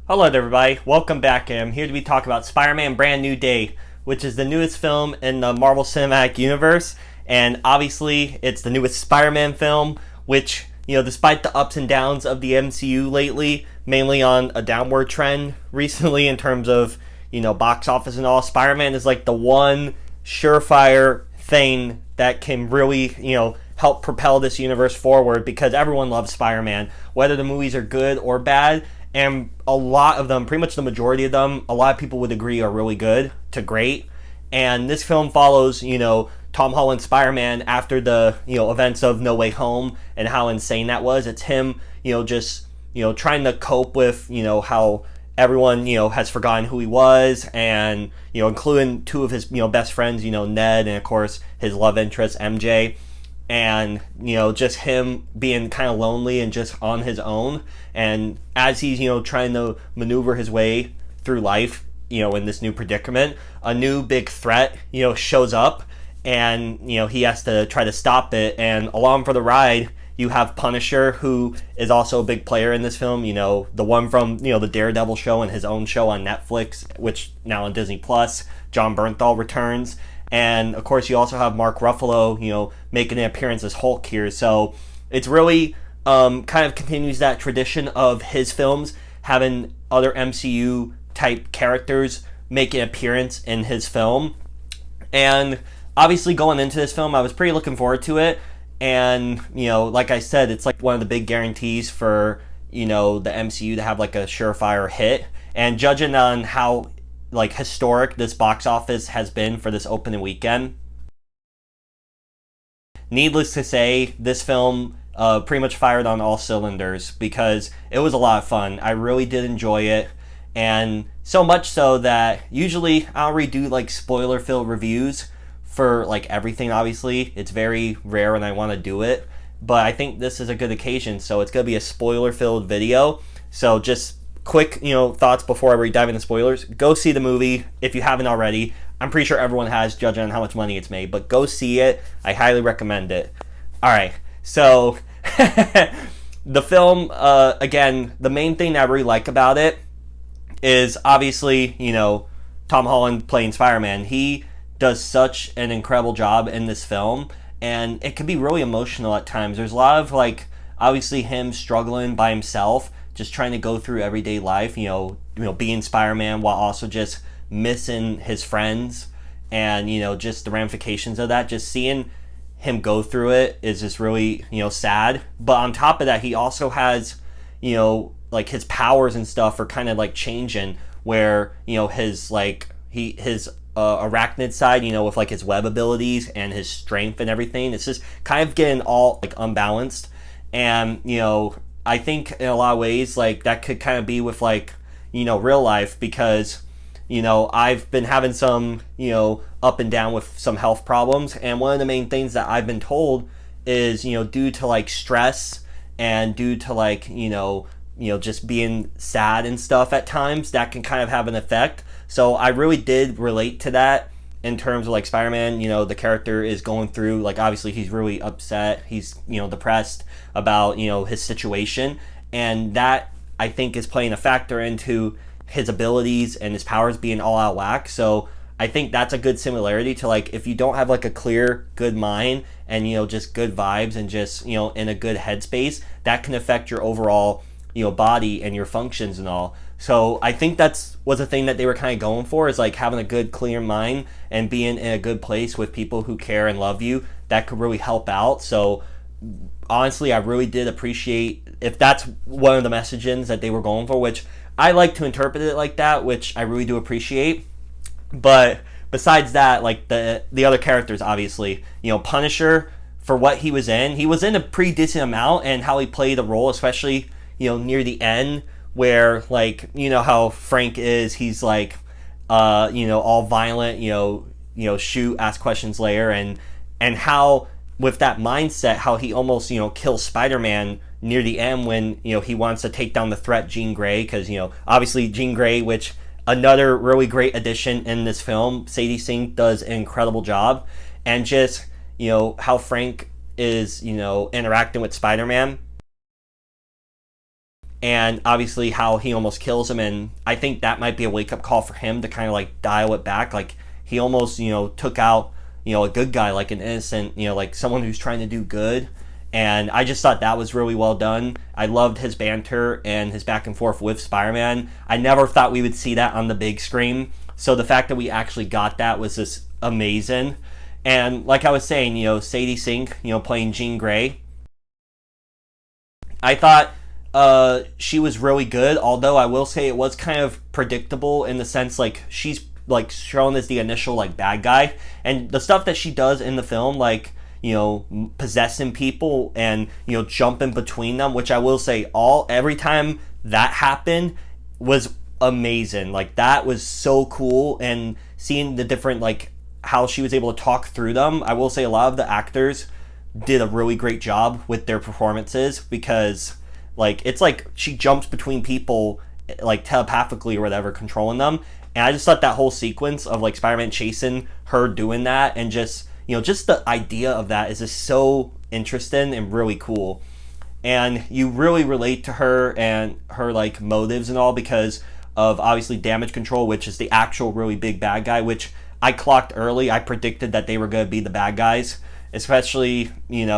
Hello everybody, welcome back. I'm here to be talking about Spider-Man Brand New Day, which is the newest film in the Marvel Cinematic Universe, and obviously it's the newest Spider-Man film, which, despite the ups and downs of the MCU lately, mainly on a downward trend recently in terms of, box office and all, Spider-Man is like the one surefire thing that can really, help propel this universe forward because everyone loves Spider-Man, whether the movies are good or bad. And a lot of them, pretty much the majority of them, a lot of people would agree are really good to great. And this film follows, Tom Holland's Spider-Man after the, events of No Way Home and how insane that was. It's him, just, trying to cope with, how everyone, has forgotten who he was, and, including two of his, best friends, Ned, and of course his love interest, MJ. And just him being kind of lonely and just on his own, and as he's trying to maneuver his way through life, in this new predicament, a new big threat shows up, and he has to try to stop it. And along for the ride you have Punisher, who is also a big player in this film, the one from the Daredevil show and his own show on Netflix, which now on Disney Plus. John Bernthal returns. And of course, you also have Mark Ruffalo, making an appearance as Hulk here. So it's really kind of continues that tradition of his films having other MCU type characters make an appearance in his film. And obviously, going into this film, I was pretty looking forward to it. And like I said, it's like one of the big guarantees for the MCU to have like a surefire hit. And judging on how historic this box office has been for this opening weekend, needless to say, this film pretty much fired on all cylinders because it was a lot of fun. I really did enjoy it, and so much so that usually I'll redo spoiler filled reviews for everything. Obviously, it's very rare when I want to do it, but I think this is a good occasion, so it's gonna be a spoiler filled video. So just quick, thoughts before we dive into spoilers. Go see the movie if you haven't already. I'm pretty sure everyone has, judging on how much money it's made, but go see it. I highly recommend it. All right, so the film, again, the main thing that I really like about it is obviously, Tom Holland playing Spider-Man. He does such an incredible job in this film, and it can be really emotional at times. There's a lot of obviously him struggling by himself, just trying to go through everyday life, being Spider-Man while also just missing his friends, and just the ramifications of that. Just seeing him go through it is just really sad. But on top of that, he also has his powers and stuff are kind of changing, where his his arachnid side, with his web abilities and his strength and everything, it's just kind of getting all unbalanced. And I think in a lot of ways, that could kind of be with real life, because I've been having some up and down with some health problems, and one of the main things that I've been told is due to stress and due to just being sad and stuff at times, that can kind of have an effect. So I really did relate to that in terms of Spider-Man. The character is going through, obviously he's really upset, he's depressed about his situation, and that I think is playing a factor into his abilities and his powers being all out whack. So I think that's a good similarity to if you don't have a clear good mind and just good vibes and just in a good headspace, that can affect your overall body and your functions and all. So I think that's was a thing that they were kind of going for, is having a good clear mind and being in a good place with people who care and love you. That could really help out. So honestly, I really did appreciate if that's one of the messages that they were going for, which I like to interpret it like that, which I really do appreciate. But besides that, the other characters, obviously, Punisher, for what he was in a pretty decent amount, and how he played the role, especially near the end, where how Frank is, he's all violent, shoot, ask questions later, and how with that mindset, how he almost kills Spider-Man near the end when he wants to take down the threat, Jean Grey, because obviously Jean Grey, which another really great addition in this film, Sadie Sink does an incredible job. And just how Frank is interacting with Spider-Man, and obviously how he almost kills him. And I think that might be a wake up call for him to kind of like dial it back. Like he almost, took out, a good guy, like an innocent, like someone who's trying to do good. And I just thought that was really well done. I loved his banter and his back and forth with Spider-Man. I never thought we would see that on the big screen. So the fact that we actually got that was just amazing. And like I was saying, Sadie Sink, playing Jean Grey, I thought she was really good. Although I will say it was kind of predictable in the sense like she's like shown as the initial like bad guy, and the stuff that she does in the film, like possessing people and jumping between them, which I will say every time that happened was amazing. Like that was so cool, and seeing the different like how she was able to talk through them. I will say a lot of the actors did a really great job with their performances, because like it's like she jumps between people like telepathically or whatever, controlling them. And I just thought that whole sequence of like Spider-Man chasing her doing that, and just just the idea of that is just so interesting and really cool. And you really relate to her and her like motives and all, because of obviously Damage Control, which is the actual really big bad guy, which I clocked early. I predicted that they were going to be the bad guys, especially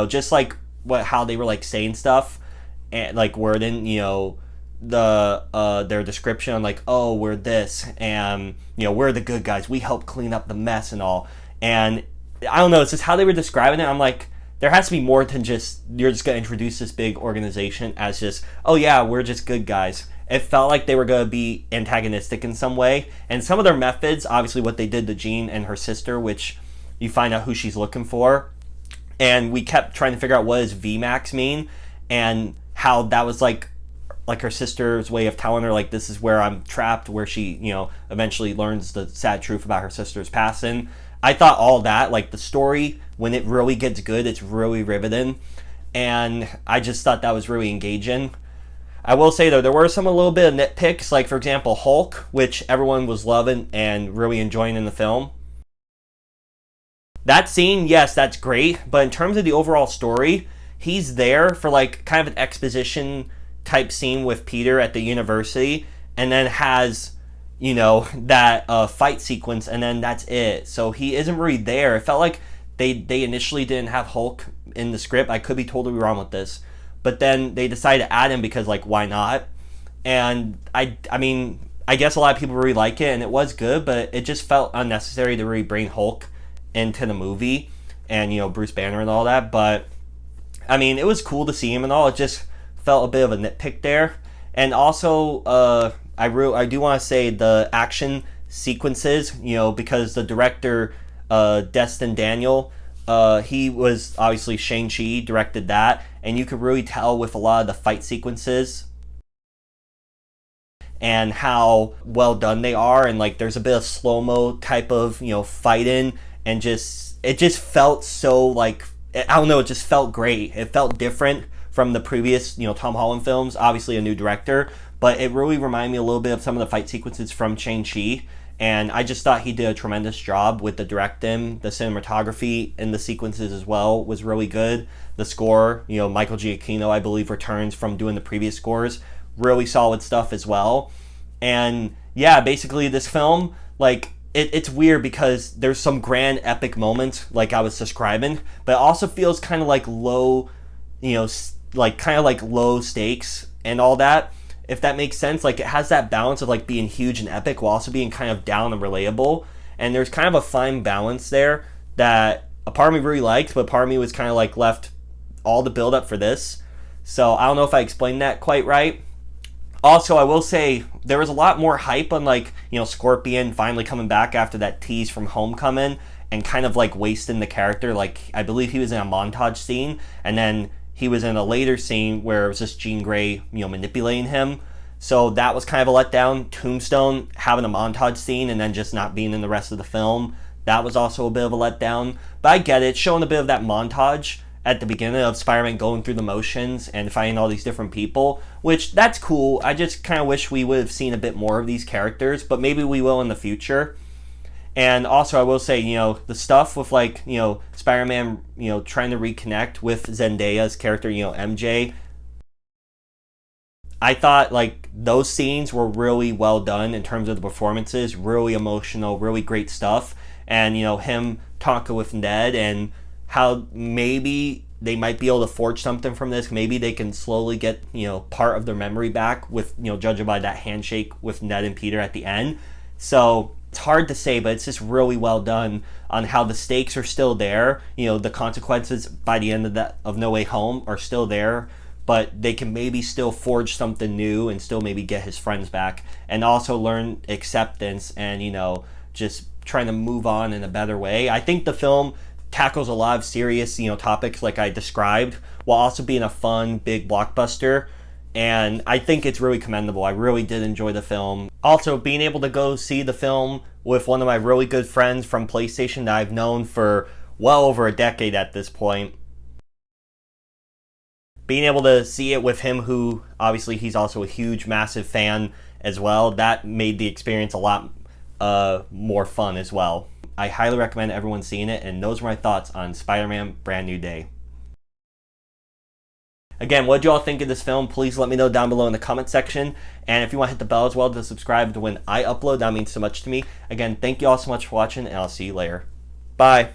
just like how they were like saying stuff and like wording their description on like, oh, we're this, and we're the good guys, we help clean up the mess and all. And I don't know, it's just how they were describing it. I'm like, there has to be more than just, you're just going to introduce this big organization as just, oh yeah, we're just good guys. It felt like they were going to be antagonistic in some way. And some of their methods, obviously what they did to Jean and her sister, which you find out who she's looking for. And we kept trying to figure out what does VMAX mean, and how that was like her sister's way of telling her like, this is where I'm trapped, where she eventually learns the sad truth about her sister's passing. I thought all that, like the story, when it really gets good, it's really riveting, and I just thought that was really engaging. I will say though, there were a little bit of nitpicks, like for example Hulk, which everyone was loving and really enjoying in the film. That scene, yes, that's great, but in terms of the overall story, he's there for like kind of an exposition type scene with Peter at the university, and then has that fight sequence, and then that's it. So he isn't really there. It felt like they initially didn't have Hulk in the script. I could be totally wrong with this, but then they decided to add him because like, why not? And I mean, I guess a lot of people really like it, and it was good, but it just felt unnecessary to really bring Hulk into the movie, and Bruce Banner and all that. But I mean, it was cool to see him and all. It just felt a bit of a nitpick there. And also I do want to say the action sequences, because the director Destin Daniel, he was obviously Shang-Chi, directed that, and you could really tell with a lot of the fight sequences and how well done they are. And like there's a bit of slow-mo type of fighting, and it just felt so like, I don't know, it just felt great. It felt different from the previous Tom Holland films, obviously a new director, but it really reminded me a little bit of some of the fight sequences from Shang-Chi. And I just thought he did a tremendous job with the directing. The cinematography in the sequences as well was really good. The score, Michael Giacchino, I believe, returns from doing the previous scores. Really solid stuff as well. And yeah, basically this film, like, it's weird because there's some grand epic moments like I was describing, but it also feels kind of like low, like kind of like low stakes and all that, if that makes sense. Like it has that balance of like being huge and epic while also being kind of down and relatable, and there's kind of a fine balance there that a part of me really liked, but part of me was kind of like left all the build up for this. So I don't know if I explained that quite right. Also, I will say there was a lot more hype on like Scorpion finally coming back after that tease from Homecoming, and kind of like wasting the character. Like I believe he was in a montage scene, and then he was in a later scene where it was just Jean Grey, manipulating him. So that was kind of a letdown. Tombstone having a montage scene and then just not being in the rest of the film, that was also a bit of a letdown. But I get it, showing a bit of that montage at the beginning of Spider-Man going through the motions and finding all these different people, which that's cool. I just kind of wish we would have seen a bit more of these characters, but maybe we will in the future. And also I will say, the stuff with like, Spider-Man, trying to reconnect with Zendaya's character, MJ, I thought like those scenes were really well done in terms of the performances, really emotional, really great stuff. And you know, him talking with Ned and how maybe they might be able to forge something from this. Maybe they can slowly get, you know, part of their memory back with, you know, judging by that handshake with Ned and Peter at the end. So it's hard to say, but it's just really well done on how the stakes are still there. You know, the consequences by the end of No Way Home are still there, but they can maybe still forge something new and still maybe get his friends back, and also learn acceptance and, you know, just trying to move on in a better way. I think the film tackles a lot of serious, you know, topics like I described, while also being a fun, big blockbuster. And I think it's really commendable. I really did enjoy the film. Also, being able to go see the film with one of my really good friends from PlayStation that I've known for well over a decade at this point. Being able to see it with him, who obviously he's also a huge, massive fan as well, that made the experience a lot more fun as well. I highly recommend everyone seeing it, and those were my thoughts on Spider-Man Brand New Day. Again, what did you all think of this film? Please let me know down below in the comment section. And if you want to hit the bell as well to subscribe to when I upload, that means so much to me. Again, thank you all so much for watching, and I'll see you later. Bye.